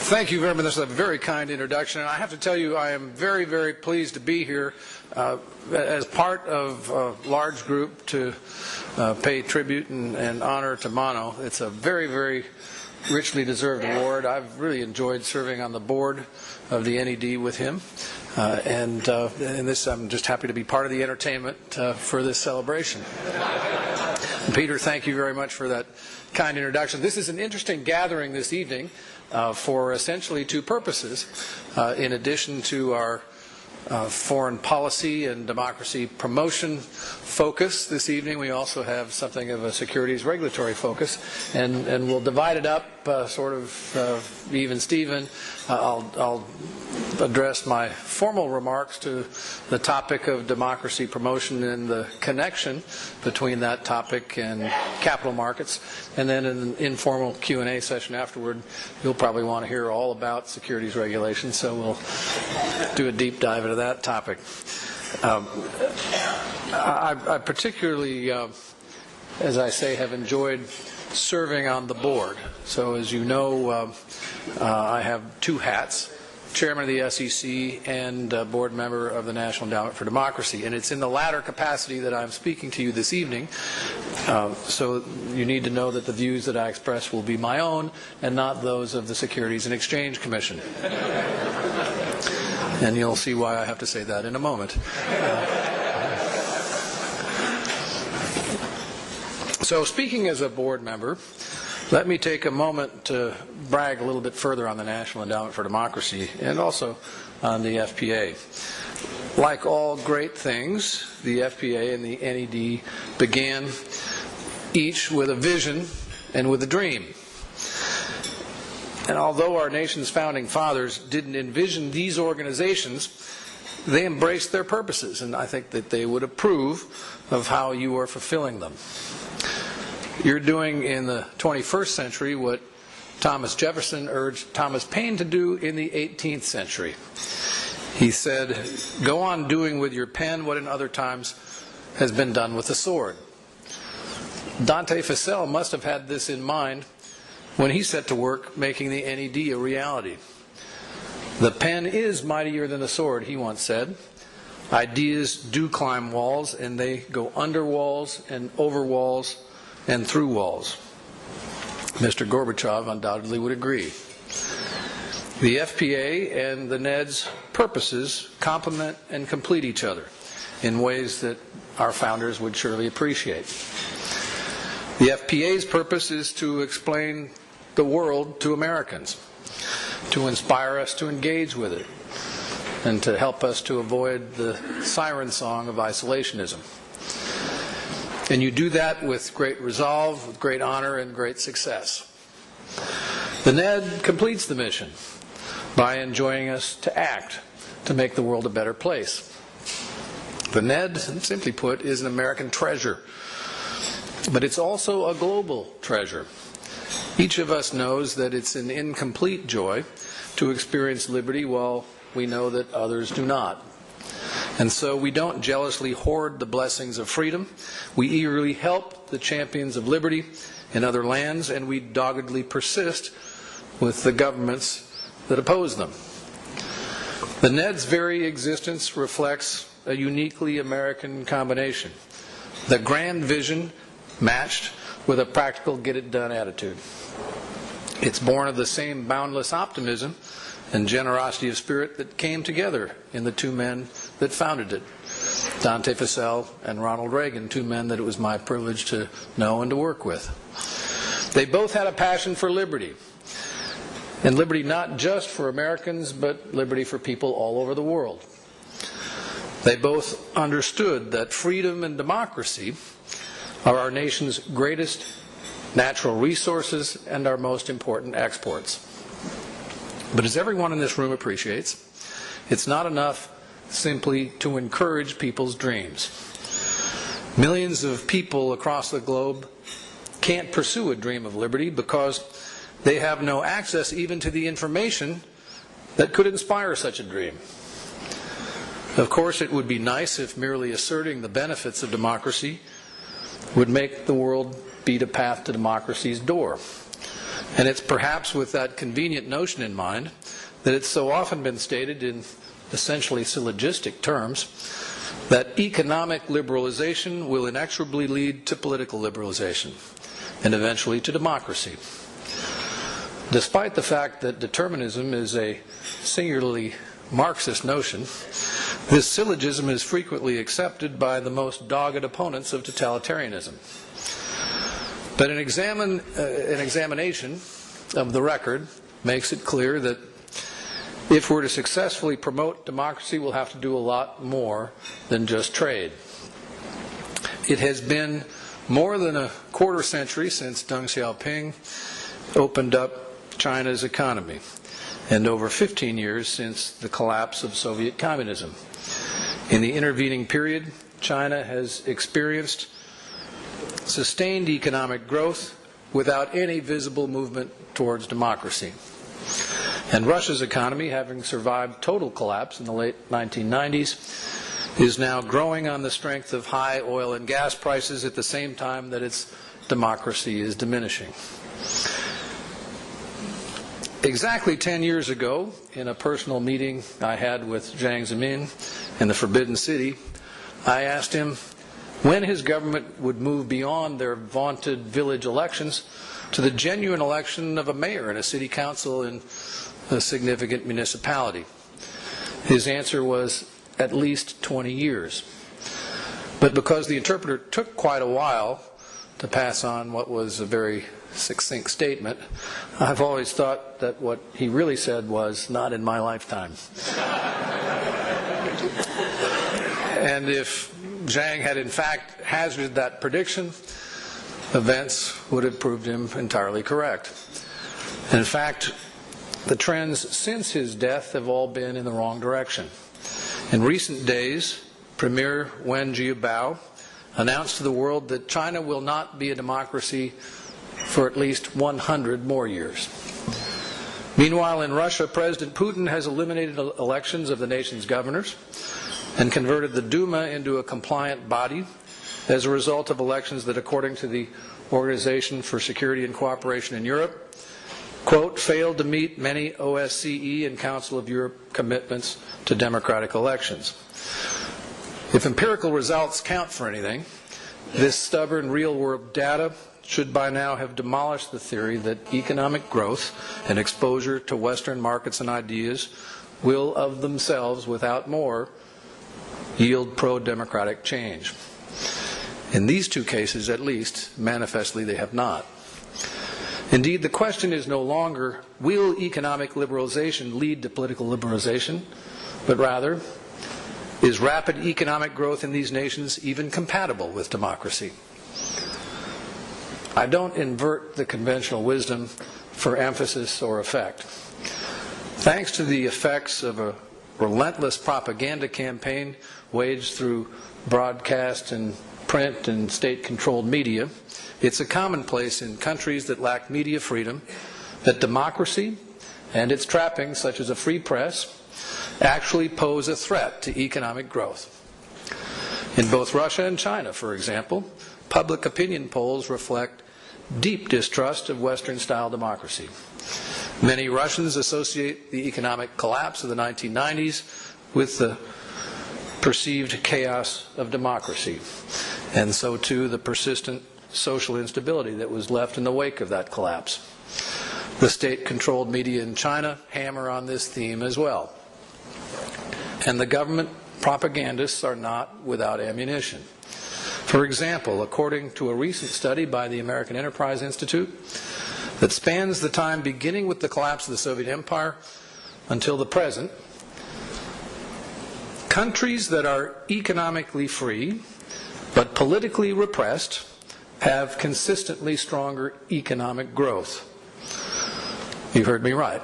Thank you very much. That's a very kind introduction. And I have to tell you, I am very, very pleased to be here as part of a large group to pay tribute and honor to Mano. It's a very, very richly deserved award. I've really enjoyed serving on the board of the NED with him. And I'm just happy to be part of the entertainment for this celebration. Peter, thank you very much for that kind introduction. This is an interesting gathering this evening for essentially two purposes. In addition to our foreign policy and democracy promotion focus this evening, we also have something of a securities regulatory focus, and we'll divide it up sort of even Steven. I'll address my formal remarks to the topic of democracy promotion and the connection between that topic and capital markets, and then in an informal Q&A session afterward, you'll probably want to hear all about securities regulation, so we'll do a deep dive into that topic. I particularly, as I say, have enjoyed serving on the board. So as you know, I have two hats: chairman of the SEC and board member of the National Endowment for Democracy. And it's in the latter capacity that I'm speaking to you this evening. So you need to know that the views that I express will be my own and not those of the Securities and Exchange Commission. And you'll see why I have to say that in a moment. So speaking as a board member, let me take a moment to brag a little bit further on the National Endowment for Democracy and also on the FPA. Like all great things, the FPA and the NED began each with a vision and with a dream. And although our nation's founding fathers didn't envision these organizations, they embraced their purposes, and I think that they would approve of how you are fulfilling them. You're doing in the 21st century what Thomas Jefferson urged Thomas Paine to do in the 18th century. He said, "Go on doing with your pen what in other times has been done with the sword." Dante Fascell must have had this in mind when he set to work making the NED a reality. "The pen is mightier than the sword," he once said. "Ideas do climb walls, and they go under walls and over walls and through walls." Mr. Gorbachev undoubtedly would agree. The FPA and the NED's purposes complement and complete each other in ways that our founders would surely appreciate. The FPA's purpose is to explain the world to Americans, to inspire us to engage with it, and to help us to avoid the siren song of isolationism. And you do that with great resolve, with great honor, and great success. The NED completes the mission by enjoining us to act, to make the world a better place. The NED, simply put, is an American treasure, but it's also a global treasure. Each of us knows that it's an incomplete joy to experience liberty while we know that others do not. And so we don't jealously hoard the blessings of freedom. We eagerly help the champions of liberty in other lands, and we doggedly persist with the governments that oppose them. The NED's very existence reflects a uniquely American combination: the grand vision matched with a practical get-it-done attitude. It's born of the same boundless optimism and generosity of spirit that came together in the two men that founded it, Dante Fascell and Ronald Reagan, two men that it was my privilege to know and to work with. They both had a passion for liberty, and liberty not just for Americans, but liberty for people all over the world. They both understood that freedom and democracy are our nation's greatest natural resources and our most important exports. But as everyone in this room appreciates, it's not enough simply to encourage people's dreams. Millions of people across the globe can't pursue a dream of liberty because they have no access even to the information that could inspire such a dream. Of course, it would be nice if merely asserting the benefits of democracy would make the world beat a path to democracy's door. And it's perhaps with that convenient notion in mind that it's so often been stated in essentially syllogistic terms that economic liberalization will inexorably lead to political liberalization and eventually to democracy. Despite the fact that determinism is a singularly Marxist notion, this syllogism is frequently accepted by the most dogged opponents of totalitarianism. But an examination of the record makes it clear that if we're to successfully promote democracy, we'll have to do a lot more than just trade. It has been more than a quarter century since Deng Xiaoping opened up China's economy, and over 15 years since the collapse of Soviet communism. In the intervening period, China has experienced sustained economic growth without any visible movement towards democracy. And Russia's economy, having survived total collapse in the late 1990s, is now growing on the strength of high oil and gas prices at the same time that its democracy is diminishing. Exactly 10 years ago, in a personal meeting I had with Jiang Zemin in the Forbidden City, I asked him when his government would move beyond their vaunted village elections to the genuine election of a mayor and a city council in a significant municipality. His answer was at least 20 years. But because the interpreter took quite a while to pass on what was a very succinct statement, I've always thought that what he really said was, not in my lifetime. And if Jiang had in fact hazarded that prediction, events would have proved him entirely correct. And in fact, the trends since his death have all been in the wrong direction. In recent days, Premier Wen Jiabao announced to the world that China will not be a democracy for at least 100 more years. Meanwhile, in Russia, President Putin has eliminated elections of the nation's governors and converted the Duma into a compliant body as a result of elections that, according to the Organization for Security and Cooperation in Europe, quote, failed to meet many OSCE and Council of Europe commitments to democratic elections. If empirical results count for anything, this stubborn real-world data should by now have demolished the theory that economic growth and exposure to Western markets and ideas will of themselves, without more, yield pro-democratic change. In these two cases, at least, manifestly they have not. Indeed, the question is no longer, will economic liberalization lead to political liberalization, but rather, is rapid economic growth in these nations even compatible with democracy? I don't invert the conventional wisdom for emphasis or effect. Thanks to the effects of a relentless propaganda campaign waged through broadcast and print and state-controlled media, it's a commonplace in countries that lack media freedom that democracy and its trappings, such as a free press, actually pose a threat to economic growth. In both Russia and China, for example, public opinion polls reflect deep distrust of Western-style democracy. Many Russians associate the economic collapse of the 1990s with the perceived chaos of democracy, and so too the persistent social instability that was left in the wake of that collapse. The state-controlled media in China hammer on this theme as well. And the government propagandists are not without ammunition. For example, according to a recent study by the American Enterprise Institute that spans the time beginning with the collapse of the Soviet Empire until the present, countries that are economically free but politically repressed have consistently stronger economic growth. You heard me right.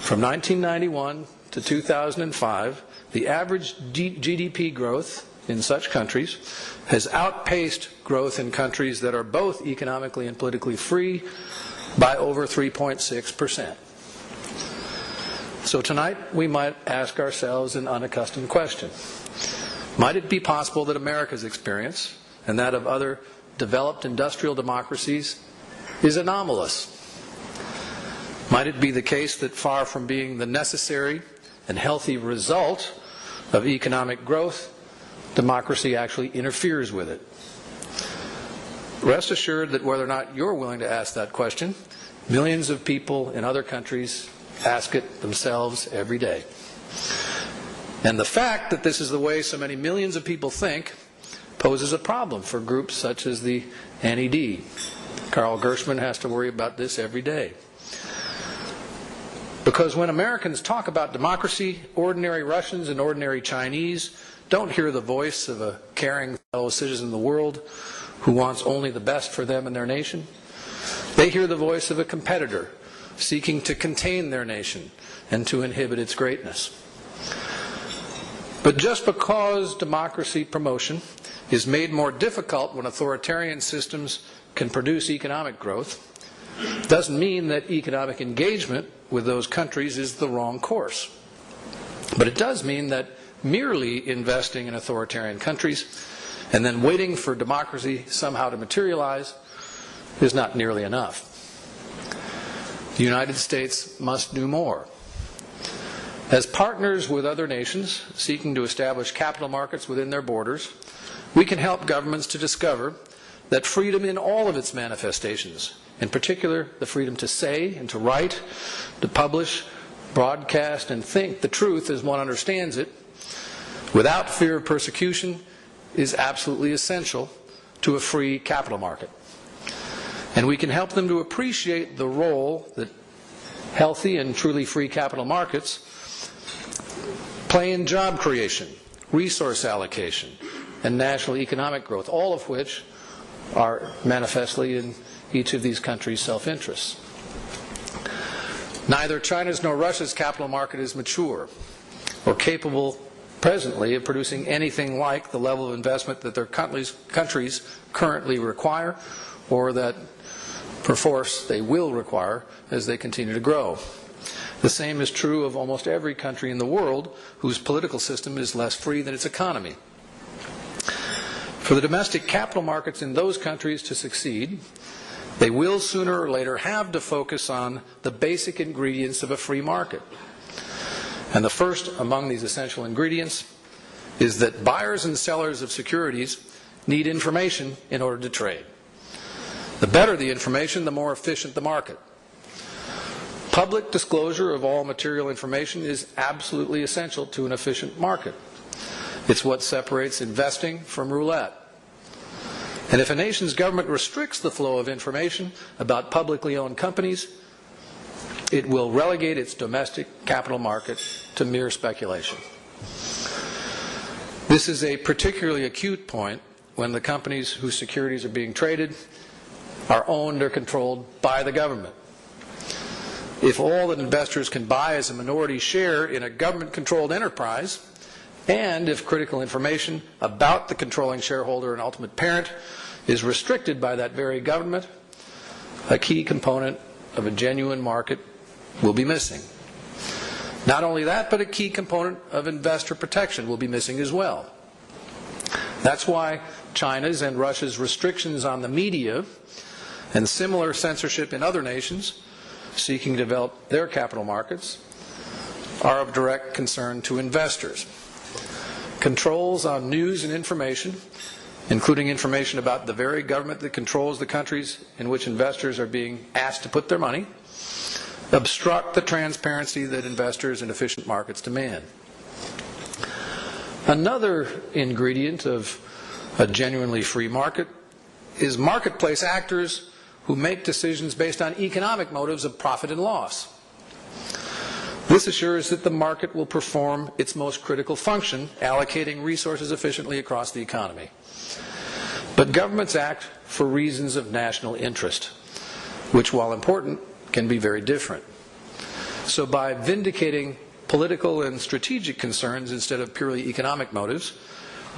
From 1991 to 2005, the average GDP growth in such countries has outpaced growth in countries that are both economically and politically free by over 3.6%. So tonight we might ask ourselves an unaccustomed question. Might it be possible that America's experience and that of other developed industrial democracies is anomalous? Might it be the case that far from being the necessary and healthy result of economic growth, democracy actually interferes with it? Rest assured that whether or not you're willing to ask that question, millions of people in other countries ask it themselves every day. And the fact that this is the way so many millions of people think poses a problem for groups such as the NED. Carl Gershman has to worry about this every day. Because when Americans talk about democracy, ordinary Russians and ordinary Chinese don't hear the voice of a caring fellow citizen of the world who wants only the best for them and their nation. They hear the voice of a competitor seeking to contain their nation and to inhibit its greatness. But just because democracy promotion is made more difficult when authoritarian systems can produce economic growth, doesn't mean that economic engagement with those countries is the wrong course. But it does mean that merely investing in authoritarian countries and then waiting for democracy somehow to materialize is not nearly enough. The United States must do more. As partners with other nations seeking to establish capital markets within their borders, we can help governments to discover that freedom in all of its manifestations, in particular the freedom to say and to write, to publish, broadcast, and think the truth as one understands it, without fear of persecution, is absolutely essential to a free capital market. And we can help them to appreciate the role that healthy and truly free capital markets play in job creation, resource allocation, and national economic growth, all of which are manifestly in each of these countries' self-interests. Neither China's nor Russia's capital market is mature or capable presently of producing anything like the level of investment that their countries currently require, or that perforce they will require as they continue to grow. The same is true of almost every country in the world whose political system is less free than its economy. For the domestic capital markets in those countries to succeed, they will sooner or later have to focus on the basic ingredients of a free market. And the first among these essential ingredients is that buyers and sellers of securities need information in order to trade. The better the information, the more efficient the market. Public disclosure of all material information is absolutely essential to an efficient market. It's what separates investing from roulette. And if a nation's government restricts the flow of information about publicly owned companies, it will relegate its domestic capital market to mere speculation. This is a particularly acute point when the companies whose securities are being traded are owned or controlled by the government. If all that investors can buy is a minority share in a government-controlled enterprise, and if critical information about the controlling shareholder and ultimate parent is restricted by that very government, a key component of a genuine market will be missing. Not only that, but a key component of investor protection will be missing as well. That's why China's and Russia's restrictions on the media and similar censorship in other nations seeking to develop their capital markets are of direct concern to investors. Controls on news and information, including information about the very government that controls the countries in which investors are being asked to put their money, obstruct the transparency that investors in efficient markets demand. Another ingredient of a genuinely free market is marketplace actors who make decisions based on economic motives of profit and loss. This assures that the market will perform its most critical function, allocating resources efficiently across the economy. But governments act for reasons of national interest, which, while important, can be very different. So by vindicating political and strategic concerns instead of purely economic motives,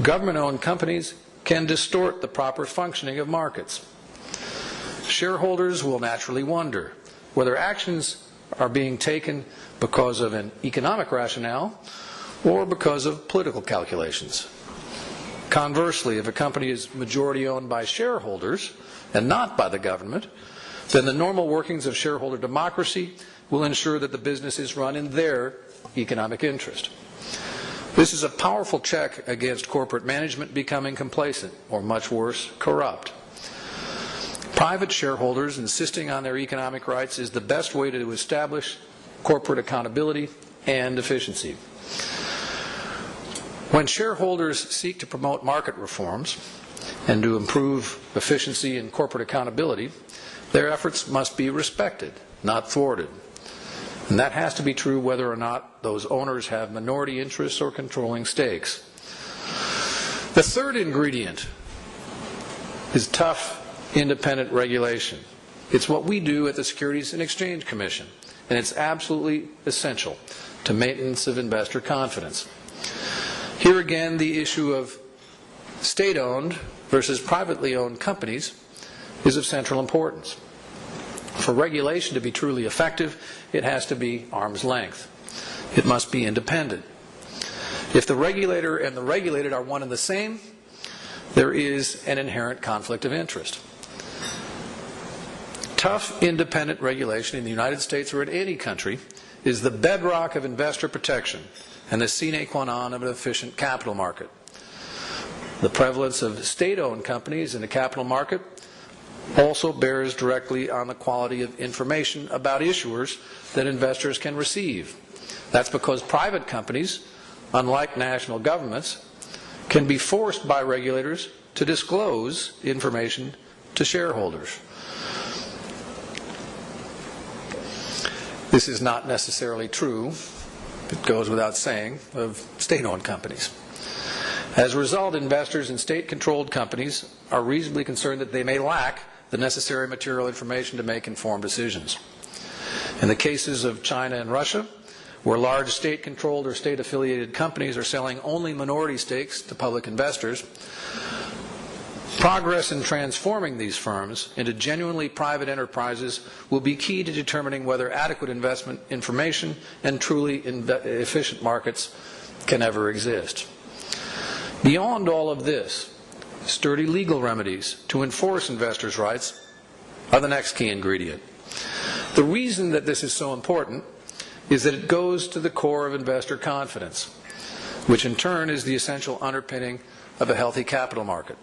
government-owned companies can distort the proper functioning of markets. Shareholders will naturally wonder whether actions are being taken because of an economic rationale or because of political calculations. Conversely, if a company is majority owned by shareholders and not by the government, then the normal workings of shareholder democracy will ensure that the business is run in their economic interest. This is a powerful check against corporate management becoming complacent, or much worse, corrupt. Private shareholders insisting on their economic rights is the best way to establish corporate accountability and efficiency. When shareholders seek to promote market reforms and to improve efficiency and corporate accountability, their efforts must be respected, not thwarted. And that has to be true whether or not those owners have minority interests or controlling stakes. The third ingredient is tough, independent regulation. It's what we do at the Securities and Exchange Commission, and it's absolutely essential to maintenance of investor confidence. Here again, the issue of state-owned versus privately owned companies is of central importance. For regulation to be truly effective, it has to be arm's length. It must be independent. If the regulator and the regulated are one and the same, there is an inherent conflict of interest. Tough, independent regulation in the United States or in any country is the bedrock of investor protection and the sine qua non of an efficient capital market. The prevalence of state-owned companies in the capital market also bears directly on the quality of information about issuers that investors can receive. That's because private companies, unlike national governments, can be forced by regulators to disclose information to shareholders. This is not necessarily true, it goes without saying, of state-owned companies. As a result, investors in state-controlled companies are reasonably concerned that they may lack the necessary material information to make informed decisions. In the cases of China and Russia, where large state-controlled or state-affiliated companies are selling only minority stakes to public investors, progress in transforming these firms into genuinely private enterprises will be key to determining whether adequate investment information and truly efficient markets can ever exist. Beyond all of this, sturdy legal remedies to enforce investors' rights are the next key ingredient. The reason that this is so important is that it goes to the core of investor confidence, which in turn is the essential underpinning of a healthy capital market.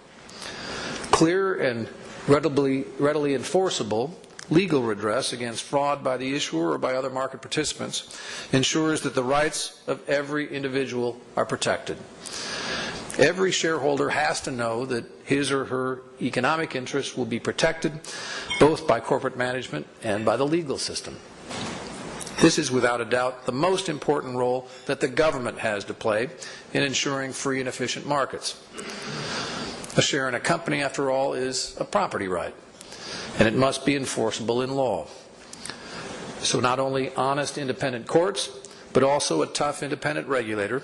Clear and readily enforceable legal redress against fraud by the issuer or by other market participants ensures that the rights of every individual are protected. Every shareholder has to know that his or her economic interests will be protected both by corporate management and by the legal system. This is without a doubt the most important role that the government has to play in ensuring free and efficient markets. A share in a company, after all, is a property right, and it must be enforceable in law. So not only honest independent courts, but also a tough independent regulator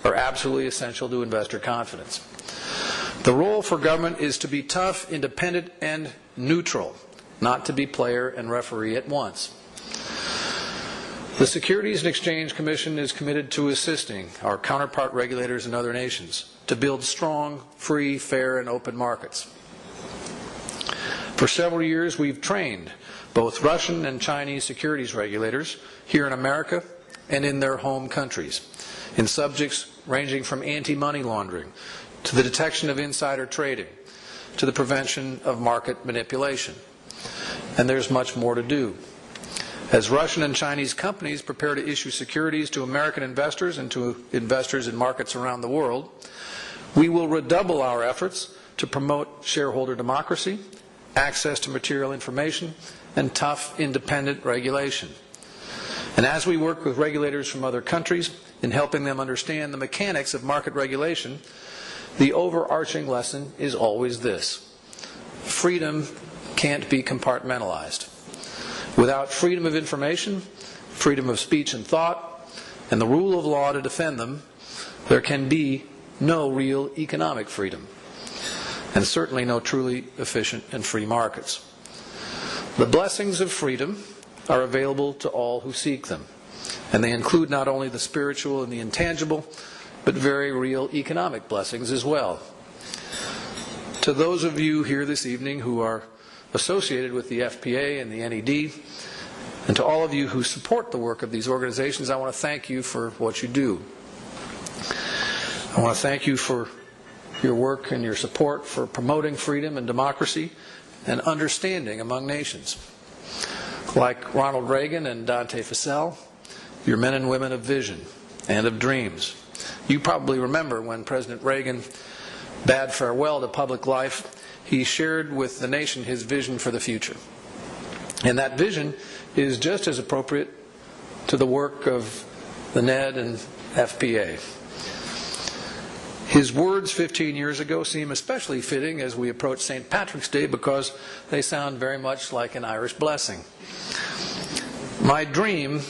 are absolutely essential to investor confidence. The role for government is to be tough, independent, and neutral, not to be player and referee at once. The Securities and Exchange Commission is committed to assisting our counterpart regulators in other nations to build strong, free, fair, and open markets. For several years, we've trained both Russian and Chinese securities regulators here in America and in their home countries in subjects ranging from anti-money laundering to the detection of insider trading to the prevention of market manipulation. And there's much more to do. As Russian and Chinese companies prepare to issue securities to American investors and to investors in markets around the world, we will redouble our efforts to promote shareholder democracy, access to material information, and tough, independent regulation. And as we work with regulators from other countries in helping them understand the mechanics of market regulation, the overarching lesson is always this: freedom can't be compartmentalized. Without freedom of information, freedom of speech and thought, and the rule of law to defend them, there can be no real economic freedom, and certainly no truly efficient and free markets. The blessings of freedom are available to all who seek them, and they include not only the spiritual and the intangible, but very real economic blessings as well. To those of you here this evening who are associated with the FPA and the NED. And to all of you who support the work of these organizations, I want to thank you for what you do. I want to thank you for your work and your support for promoting freedom and democracy and understanding among nations. Like Ronald Reagan and Dante Fascell, you're men and women of vision and of dreams. You probably remember when President Reagan bade farewell to public life, he shared with the nation his vision for the future. And that vision is just as appropriate to the work of the NED and FPA. His words 15 years ago seem especially fitting as we approach St. Patrick's Day because they sound very much like an Irish blessing. My dream,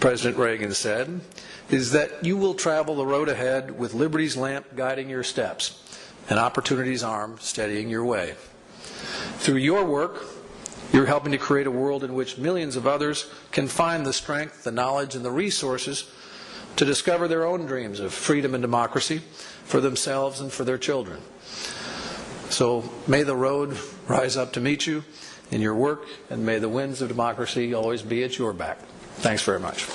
President Reagan said, is that you will travel the road ahead with liberty's lamp guiding your steps and opportunity's arm steadying your way. Through your work, you're helping to create a world in which millions of others can find the strength, the knowledge, and the resources to discover their own dreams of freedom and democracy for themselves and for their children. So may the road rise up to meet you in your work, and may the winds of democracy always be at your back. Thanks very much.